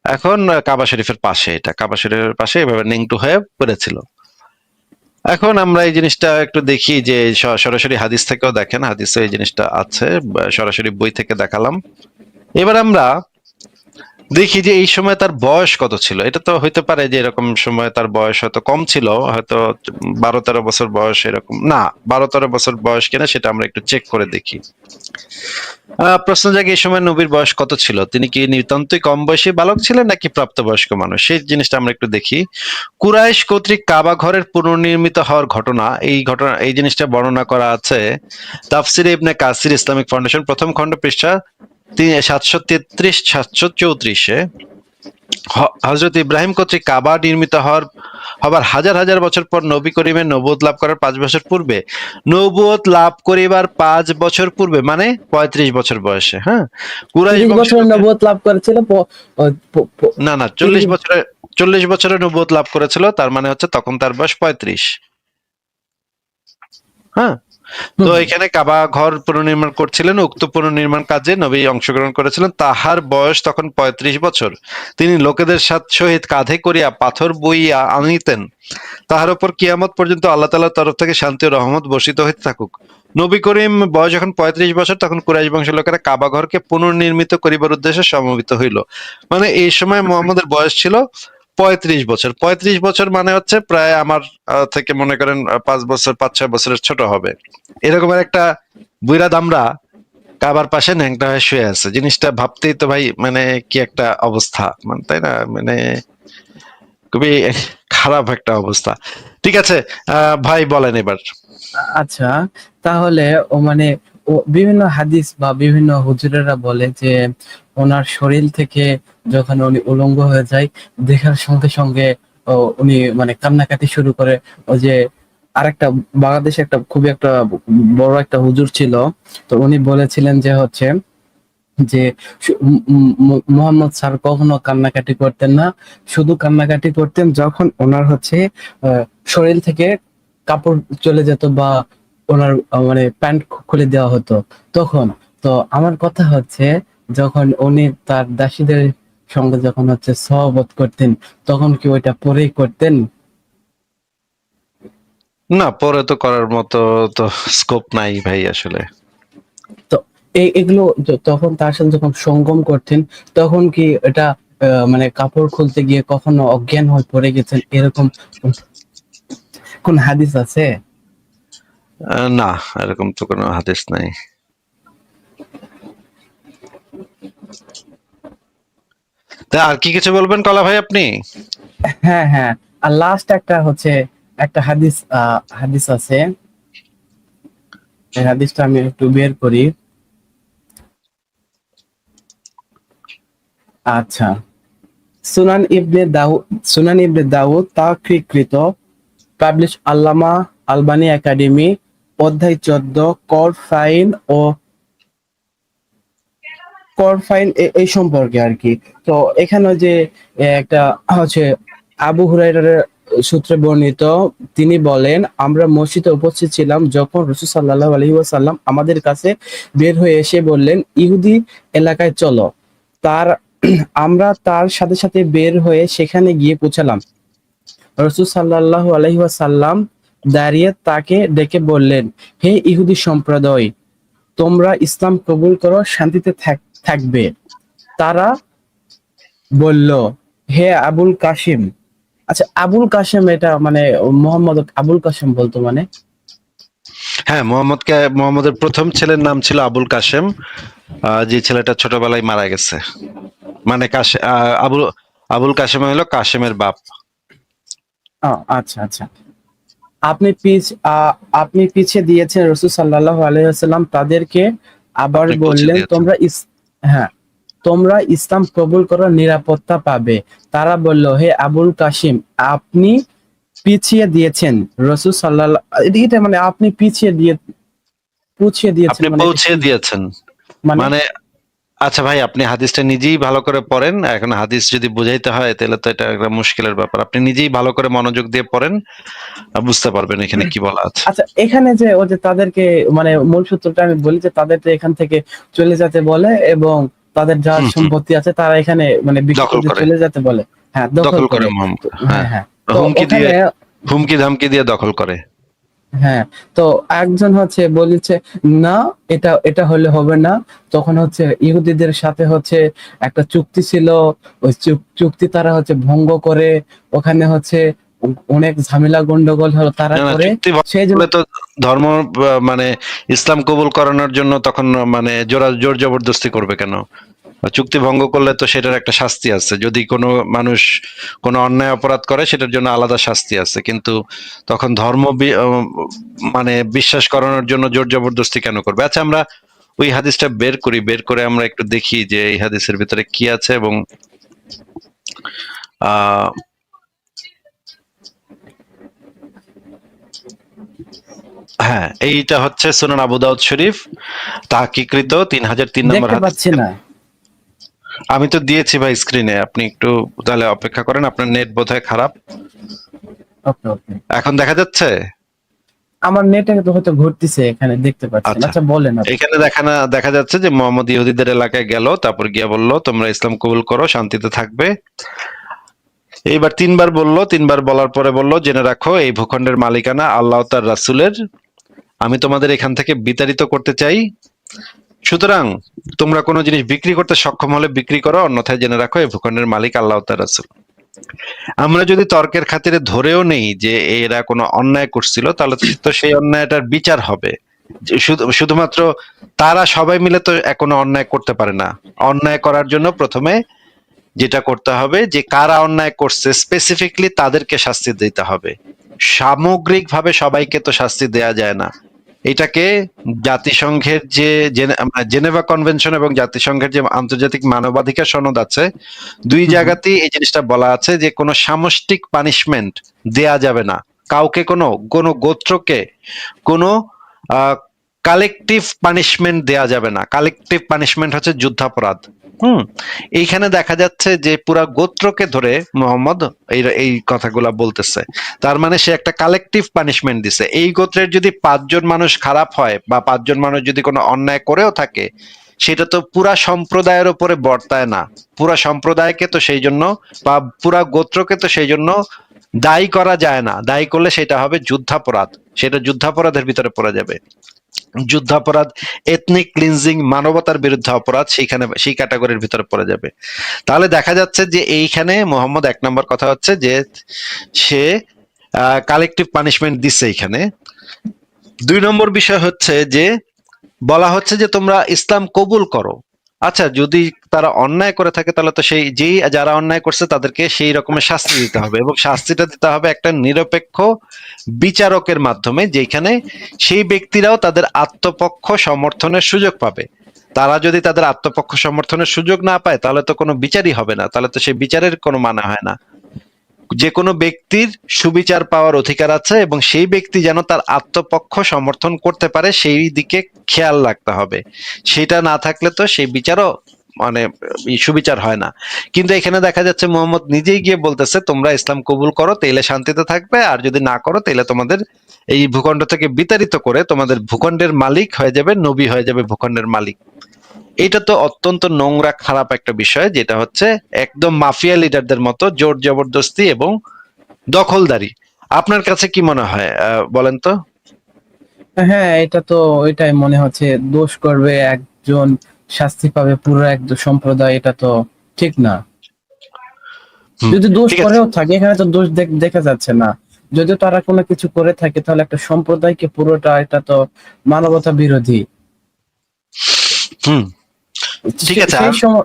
এখন কাবা শরীফের পাশে, এটা কাবা শরীফের পাশে এভাবে নিংটু হয়ে পড়েছিল। এখন আমরা এই জিনিসটা একটু দেখি যে সরাসরি হাদিস থেকেও দেখেন, হাদিসে এই জিনিসটা আছে, সরাসরি বই থেকে দেখালাম। এবার আমরা দেখি যে এই সময় তার বয়স কত ছিল। এটা তো হইতে পারে যে এরকম সময় তার বয়স হয়তো কম ছিল, হয়তো 12-13 বছর বয়স, এরকম না, 12-13 বছর বয়স কিনা সেটা আমরা একটু চেক করে দেখি। প্রশ্ন জাগে, এই সময় নবীর বয়স কত ছিল? তিনি কি নিতান্তই কম বয়সী বালক ছিলেন নাকি প্রাপ্তবয়স্ক মানুষ? সেই জিনিসটা আমরা একটু দেখি। কুরাইশ কর্তৃক কাবা ঘরের পুনর্নির্মিত হওয়ার ঘটনা, এই জিনিসটা বর্ণনা করা আছে তাফসিরে ইবনে কাসির ইসলামিক ফাউন্ডেশন, প্রথম খণ্ড, পৃষ্ঠা 733 734-এ হযরত ইব্রাহিম কর্তৃক কাবা নির্মিত হবার হাজার হাজার বছর পর নবী করিমের নবুয়ত লাভ করার 5 বছর পূর্বে, নবুয়ত লাভ করিবার 5 বছর পূর্বে মানে 35 বছর বয়সে, হ্যাঁ, কুরাইশ 30 বছরে বংশলোকের, নবুয়ত লাভ করেছিল না না 40 বছরে নবুয়ত লাভ করেছিল, তার মানে হচ্ছে তখন তার বয়স 35। হ্যাঁ, তো এখানে কাবা ঘর পুনর্নির্মাণ করছিলেন। উক্ত পুনর্নির্মাণ কাজে নবী অংশগ্রহণ করেছিলেন। তাহার বয়স তখন 35 বছর। তিনি লোকেদের সহিত কাঁধে করিয়া পাথর বইয়া আনিতেন। তাহার উপর কিয়ামত পর্যন্ত আল্লাহ তাআলার তরফ থেকে শান্তি ও রহমত বর্ষিত হইতে থাকুক। নবী করিম বয়স যখন 35 বছর, তখন কুরাইশ বংশের লোকেরা কাবা ঘরকে পুনর্নির্মিত করিবার উদ্দেশ্যে সমবেত হইল। মানে এই সময় মুহাম্মদের বয়স ছিল 35 বছর। 35 বছর মানে হচ্ছে প্রায় আমার থেকে মনে করেন 5 বছর 5-6 বছরের ছোট হবে। এরকম একটা বুইড়া দামড়া কাবার পাশে ন্যাংটা হয়ে শুয়ে আছে। জিনিসটা ভাবতেই তো ভাই মানে কি একটা অবস্থা, মানে তাই না, মানে খুবই খারাপ একটা অবস্থা। ঠিক আছে, ভাই বলেন এবার। আচ্ছা, তাহলে ও মানে বিভিন্ন হাদিস বা বিভিন্ন হুজুরেরা বলে যে ওনার শরীর থেকে যখন উনি উলঙ্গ হয়ে যায়, দেখার সঙ্গে সঙ্গে উনি মানে কান্নাকাটি শুরু করে। ওই যে আরেকটা বাংলাদেশে একটা খুবই একটা বড় একটা হুজুর ছিল, তো উনি বলেছিলেন যে হচ্ছে যে মোহাম্মদ স্যার কখনো কান্নাকাটি করতেন না, শুধু কান্নাকাটি করতেন যখন ওনার হচ্ছে শরীর থেকে কাপড় চলে যেত বা ওনার মানে প্যান্ট খুলে দেওয়া হতো তখন। তো আমার কথা হচ্ছে, যখন উনি তার দাসীদের সঙ্গে যখন হচ্ছে সহবত করতেন, তখন কি ওইটা পরেই করতেন? না, পরে তো করার মতো তো স্কোপ নাই ভাই আসলে। তো এগুলো তখন তার সাথে যখন সঙ্গম করতেন, তখন কি এটা মানে কাপড় খুলতে গিয়ে কখনো অজ্ঞান হয়ে পড়ে গেছেন, এরকম কোন হাদিস আছে? না, এরকম তো কোনো হাদিস নাই। তা আর কি কিছু বলবেন কলা ভাই আপনি? হ্যাঁ, হ্যাঁ। আর লাস্ট একটা হচ্ছে একটা হাদিস হাদিস আছে। এই হাদিসটা আমি একটু বের করি। আচ্ছা, সুনান ইবনে দাউদ তাহকিককৃত, পাবলিশ আল্লামা আলবানী একাডেমি, অধ্যায় 14 কর ফাইন এই সম্পর্কে আর কি। তো এখানে যে একটা হচ্ছে আবু হুরায়রার সূত্রে বর্ণিত, তিনি বলেন, আমরা মসজিদে উপস্থিত ছিলাম যখন রাসূল সাল্লাল্লাহু আলাইহি ওয়াসাল্লাম আমাদের কাছে বের হয়ে এসে বললেন, ইহুদি এলাকায় চলো। আমরা তার সাথে সাথে বের হয়ে সেখানে গিয়ে পৌঁছালাম। রাসূল সাল্লাল্লাহু আলাইহি ওয়াসাল্লাম দাঁড়িয়ে তাকে ডেকে বললেন, হে ইহুদি সম্প্রদায়, তোমরা ইসলাম কবুল করো, শান্তিতে থাকবে। তারা বলল, হে আবুল কাসিম। আচ্ছা, আবুল কাসেম এটা মানে মোহাম্মদ আবুল কাসেম বলতো মানে? হ্যাঁ, মোহাম্মদের প্রথম ছেলের নাম ছিল আবুল কাসেম, যে ছেলেটা ছোটবেলায় মারা গেছে। মানে আবুল কাসেম হলো কাসেমের বাপ। আচ্ছা, আচ্ছা। আপনি পিছ আপনি পিছিয়ে দিয়েছেন রাসূল সাল্লাল্লাহু আলাইহি ওয়াসাল্লাম তাদেরকে। আবার আপনি পৌঁছে বললেন, দিয়েছেন। হ্যাঁ, তোমরা ইসলাম কবুল করার নিরাপত্তা পাবে। তারা বলল, হে আবুল কাসিম, আপনি পিছিয়ে দিয়েছেন রাসূল সাল্লাল্লাহু, এটা মানে আপনি পুছিয়ে দিয়েছেন আপনি মানে এটা পৌঁছে কি? দিয়েছেন মানে মানে আচ্ছা ভাই, আপনি হাদিসটা নিজেই ভালো করে পড়েন। এখন হাদিস যদি বুঝাইতে হয় তাহলে তো এটা একটা মুশকিলের ব্যাপার। আপনি নিজেই ভালো করে মনোযোগ দিয়ে পড়েন, বুঝতে পারবেন এখানে কি বলা আছে। আচ্ছা, এখানে যে ও যে তাদেরকে মানে মূল সূত্রটা আমি বলি, যে তাদেরকে এখান থেকে চলে যেতে বলে এবং তাদের যা হুম হুম, সম্পত্তি আছে তারা এখানে মানে বিক্রি দখল করতে করে, চলে যেতে বলে। হ্যাঁ, দখল দখল করে করে। মোহাম্মদ। তো হ্যাঁ, হ্যাঁ, হ্যাঁ। তো হুমকি দিয়ে, ওখানে হুমকি ধামকি দিয়ে দখল করে। হ্যাঁ, তো একজন হচ্ছে বলেছে, না, এটা এটা হলে হবে না। তখন হচ্ছে ইহুদিদের সাথে হচ্ছে একটা চুক্তি ছিল, ওই চুক্তি তারা হচ্ছে ভঙ্গ করে, ওখানে হচ্ছে অনেক ঝামেলা গন্ডগোল হলো তারা না না, করে। চুক্তি ভঙ্গ সেই জন্য করলে তো ধর্ম মানে ইসলাম কবুল করানোর জন্য তখন মানে জোর জবরদস্তি করবে কেন? চুক্তি ভঙ্গ করলে তো সেটার একটা শাস্তি আছে। যদি কোনো মানুষ কোনো অন্যায় অপরাধ করে সেটার জন্য আলাদা শাস্তি আছে, কিন্তু তখন মানে বিশ্বাস করানোর জন্য জোর জবরদস্তি কেন করবে? আচ্ছা, আমরা ওই হাদিসটা বের করি, বের করে আমরা একটু দেখি যে এই হাদিসের ভিতরে কি আছে। এবং আহ হ্যাঁ, এইটা হচ্ছে সুনান আবু দাউদ শরীফ তাহকিকৃত 3003 নম্বর দেখতে হাদিস। পাচ্ছি না। আমি তো দিয়েছি ভাই স্ক্রিনে, আপনি একটু তাহলে অপেক্ষা করেন, আপনার নেট বোধহয় খারাপ। ওকে ওকে, এখন দেখা যাচ্ছে? আমার নেটে তো হয়তো ঘুরতেছে, এখানে দেখতে পাচ্ছি না। আচ্ছা, আচ্ছা বলেন আপনি। এখানে দেখা যাচ্ছে যে মোহাম্মদ ইহুদিদের এলাকায় গেল, তারপর গিয়া বলল তোমরা ইসলাম কবুল করো, শান্তিতে থাকবে। এইবার 3বার বলল, 3বার বলার পরে বলল জেনে রাখো এই ভূখণ্ডের মালিকানা আল্লাহ তার রাসূলের, আমি তোমাদের এখান থেকে বিতাড়িত করতে চাই, সুতরাং তোমরা কোনো জিনিস বিক্রি করতে সক্ষম হলে বিক্রি করো, অন্যথায় জেনে রাখো এই ভূখণ্ডের মালিক আল্লাহ তার রাসূল। আমরা যদি তর্কের খাতিরে ধরেও নেই যে এরা কোনো অন্যায় করছিল, তাহলে তো সেই অন্যায়টার বিচার হবে। শুধুমাত্র তারা সবাই মিলে তো কোনো অন্যায় করতে পারে না। অন্যায় করার জন্য প্রথমে যেটা করতে হবে যে কারা অন্যায় করছে স্পেসিফিকলি তাদেরকে শাস্তি দিতে হবে, সামগ্রিকভাবে সবাইকে তো শাস্তি দেয়া যায় না। এটাকে জাতিসংঘের যে জেনেভা কনভেনশন এবং জাতিসংঘের যে আন্তর্জাতিক মানবাধিকার সনদ আছে, দুই জায়গাতেই এই জিনিসটা বলা আছে যে কোনো সামষ্টিক পানিশমেন্ট দেয়া যাবে না কাউকে, কোনো কোনো গোত্রকে কোনো কালেকটিভ পানিশমেন্ট দেয়া যাবে না। কালেকটিভ পানিশমেন্ট হচ্ছে যুদ্ধাপরাধ। এইখানে দেখা যাচ্ছে যে পুরা গোত্রকে ধরে মোহাম্মদ এই কথাগুলা বলতেছে, তার মানে সে একটা কালেকটিভ পানিশমেন্ট দিছে। এই গোত্রের যদি 5জন মানুষ খারাপ হয় বা 5জন মানুষ যদি কোনো অন্যায় করেও থাকে, সেটা তো পুরা সম্প্রদায়ের উপরে বর্তায় না। পুরা সম্প্রদায়কে তো সেই জন্য বা পুরা গোত্রকে তো সেই জন্য দায়ী করা যায় না। দায়ী করলে সেটা হবে যুদ্ধাপরাধ, সেটা যুদ্ধাপরাধের ভিতরে পড়ে যাবে। যুদ্ধাপরাধ, এথনিক ক্লিনজিং, মানবতার বিরুদ্ধে অপরাধ সেইখানে সেই ক্যাটাগরির ভিতরে পড়ে যাবে। তাহলে দেখা যাচ্ছে যে এইখানে মোহাম্মদ 1 নম্বর কথা হচ্ছে যে সে কালেকটিভ পানিশমেন্ট দিচ্ছে এইখানে। 2 নম্বর বিষয় হচ্ছে যে বলা হচ্ছে যে তোমরা ইসলাম কবুল করো। আচ্ছা, যদি তারা অন্যায় করে থাকে তাহলে তো সেই যেই যারা অন্যায় করছে তাদেরকে সেই রকমের শাস্তি দিতে হবে, এবং শাস্তিটা দিতে হবে একটা নিরপেক্ষ বিচারকের মাধ্যমে, যেখানে সেই ব্যক্তিরাও তাদের আত্মপক্ষ সমর্থনের সুযোগ পাবে। তারা যদি তাদের আত্মপক্ষ সমর্থনের সুযোগ না পায় তাহলে তো কোনো বিচারই হবে না, তাহলে তো সেই বিচারের কোনো মানে হয় না। যে কোনো ব্যক্তির সুবিচার পাওয়ার অধিকার আছে এবং সেই ব্যক্তি যেন তার আত্মপক্ষ সমর্থন করতে পারে সেই দিকে খেয়াল রাখতে হবে। সেটা না থাকলে তো সেই বিচারও মানে সুবিচার হয় না। কিন্তু এখানে দেখা যাচ্ছে মোহাম্মদ নিজেই গিয়ে বলতেছে তোমরা ইসলাম কবুল করো তাইলে শান্তিতে থাকবে, আর যদি না করো তাইলে তোমাদের এই ভূখণ্ড থেকে বিতাড়িত করে তোমাদের ভূখণ্ডের মালিক হয়ে যাবে, নবী হয়ে যাবে ভূখণ্ডের মালিক। এটা তো অত্যন্ত নোংরা খারাপ একটা বিষয়, যেটা হচ্ছে একদম মাফিয়া লিডারদের মতো জোর জবরদস্তি এবং দখলদারি। আপনার কাছে কি মনে হয় বলেন তো? হ্যাঁ, এটা তো এটাই মনে হচ্ছে, দোষ করবে একজন, শাস্তি পাবে পুরো একজন সম্প্রদায়, এটা তো ঠিক না। যদি দোষ ঠিক আছে, করেও থাকে, এখানে তো দোষ দেখা যাচ্ছে না। যদি তারা কোনো কিছু করে থাকে তাহলে একটা সম্প্রদায়কে পুরোটা, এটা তো মানবতা বিরোধী। হুম, ঠিক আছে। সেই সময়,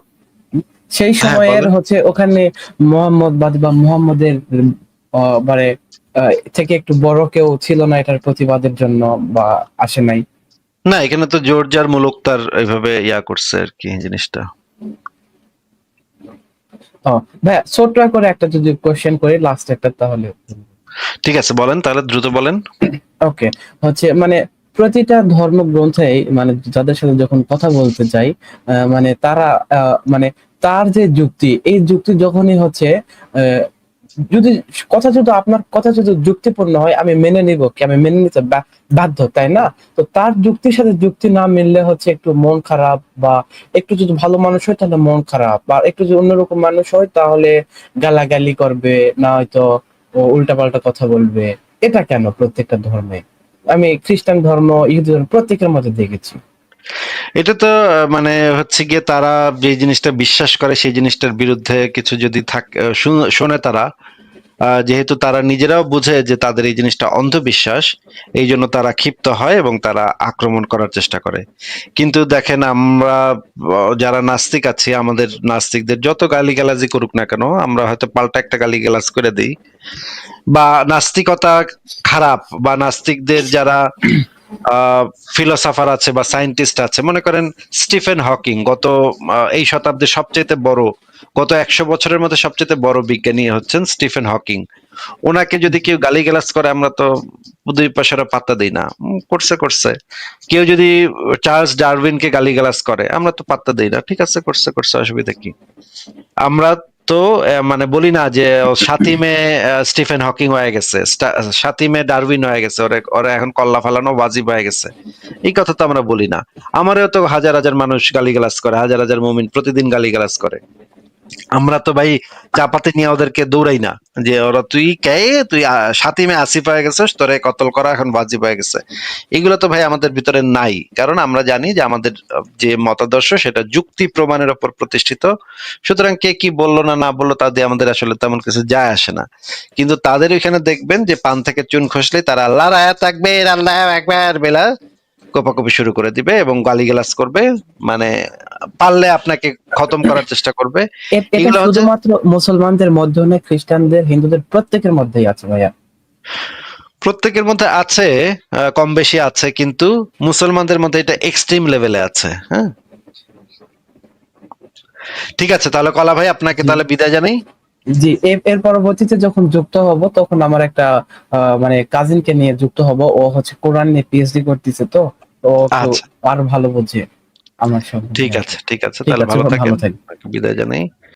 সেই হ্যাঁ সময়ের বলেন। হচ্ছে ওখানে মোহাম্মদবাদ বা মোহাম্মদের মানে থেকে একটু বড় কেউ ছিল না এটার প্রতিবাদের জন্য, বা আসে নাই। না, এখানে তো জোরজার মুলুক তার এইভাবে ইয়া করছে আর কি জিনিসটা। ভাইয়া ছোট্ট করে একটা যদি কোশ্চেন করি লাস্ট একটা, তাহলে ঠিক আছে, বলেন তাহলে, দ্রুত বলেন। ওকে। হচ্ছে মানে প্রতিটা ধর্মগ্রন্থেই মানে যাদের সাথে যখন কথা বলতে যাই, মানে তারা মানে তার যে যুক্তি, এই যুক্তি যখনই হচ্ছে আহ, যদি কথা, যদি আপনার কথা যদি যুক্তিপূর্ণ হয় আমি মেনে নিব, কি আমি মেনে নিতে বাধ্য, তাই না? তো তার যুক্তির সাথে যুক্তি না মিললে হচ্ছে একটু মন খারাপ, বা একটু যদি ভালো মানুষ হয় তাহলে মন খারাপ, বা একটু যদি অন্যরকম মানুষ হয় তাহলে গালাগালি করবে, না হয়তো উল্টাপাল্টা কথা বলবে। এটা কেন প্রত্যেকটা ধর্মে? আমি খ্রিস্টান ধর্ম, ইহুদি ধর্ম প্রত্যেকের মধ্যে দেখেছি। এটা তো মানে হচ্ছে গিয়ে তারা যে জিনিসটা বিশ্বাস করে সেই জিনিসটার বিরুদ্ধে কিছু যদি থাকে শোনে তারা, যেহেতু তারা নিজেরাও বুঝে যে তাদের এই জিনিসটা অন্ধবিশ্বাস, এই জন্য তারা ক্ষিপ্ত হয় এবং তারা আক্রমণ করার চেষ্টা করে। কিন্তু দেখেন আমরা যারা নাস্তিক আছি, আমাদের নাস্তিকদের যত গালিগালাজি করুক না কেন, আমরা হয়তো পাল্টা একটা গালিগালাজ করে দিই, বা নাস্তিকতা খারাপ বা নাস্তিকদের যারা ফিলোসফার আছে বা সায়েন্টিস্ট আছে, মনে করেন স্টিফেন হকিং, এই শতাব্দীর সবচেয়ে বড়, গত 100 বছরের মধ্যে সবচেয়ে বড় বিজ্ঞানী হচ্ছেন স্টিফেন হকিং। ওনাকে যদি কেউ গালিগালাজ করে আমরা তো দুই পয়সারও পাত্তা দিই না, করছে করছে। কেউ যদি চার্লস ডারউইনকে গালিগালাজ করে আমরা তো পাত্তা দিই না, ঠিক আছে করছে করছে, অসুবিধা কি? আমরা তো মানে বলি না যে 7ই মে স্টিফেন হকিং হয়ে গেছে, 7ই মে ডারউইন হয়ে গেছে, ওরা ওরা এখন কল্লা ফালানো ওয়াজিব হয়ে গেছে, এই কথা তো আমরা বলি না। আমারও তো হাজার হাজার মানুষ গালিগালাজ করে, হাজার হাজার মুমিন প্রতিদিন গালিগালাজ করে। আমরা তো ভাই চাপাতি নিয়ে ওদেরকে দৌড়াই না যে ওরা তুই 7ই মে আসিফ হয়ে গেছিস, তোরে কতল করা এখন ওয়াজিব হয়ে গেছে। এগুলো তো ভাই আমাদের ভিতরে নাই, কারণ আমরা জানি যে আমাদের যে মতাদর্শ সেটা যুক্তি প্রমাণের উপর প্রতিষ্ঠিত। সুতরাং কে কি বললো না না বললো তা দিয়ে আমাদের আসলে তেমন কিছু যায় আসে না। কিন্তু তাদের ওইখানে দেখবেন যে পান থেকে চুন খসলেই তারা আল্লাহর আয়াত তাকবীর, আল্লাহু আকবার বেলা কোপাকুপি শুরু করে দিবে এবং গালিগালাজ করবে, মানে পারলে আপনাকে খতম করার চেষ্টা করবে। এটা এগুলো হচ্ছে শুধুমাত্র মুসলমানদের মধ্যে না, খ্রিস্টানদের, হিন্দুদের প্রত্যেকের মধ্যেই আছে ভাইয়া। প্রত্যেকের মধ্যে আছে, কম বেশি আছে, কিন্তু মুসলমানদের মধ্যে এটা এক্সট্রিম লেভেলে আছে। হ্যাঁ, ঠিক আছে, তাহলে কলা ভাই আপনাকে তাহলে বিদায় জানাই। জি, এর পরবর্তীতে যখন যুক্ত হব তখন আমার একটা মানে কাজিনকে নিয়ে যুক্ত হব, ও হচ্ছে কোরআন নিয়ে পিএইচডি করতেছে, তো ও একটু আচ্ছা, আরো ভালো বোঝে আমার ঠিক সম্বন্ধে। আছে, ঠিক আছে, ঠিক তাহলে আছে, ভালো ভালো থাকেন, থাকবেন। বিদায় জানাই।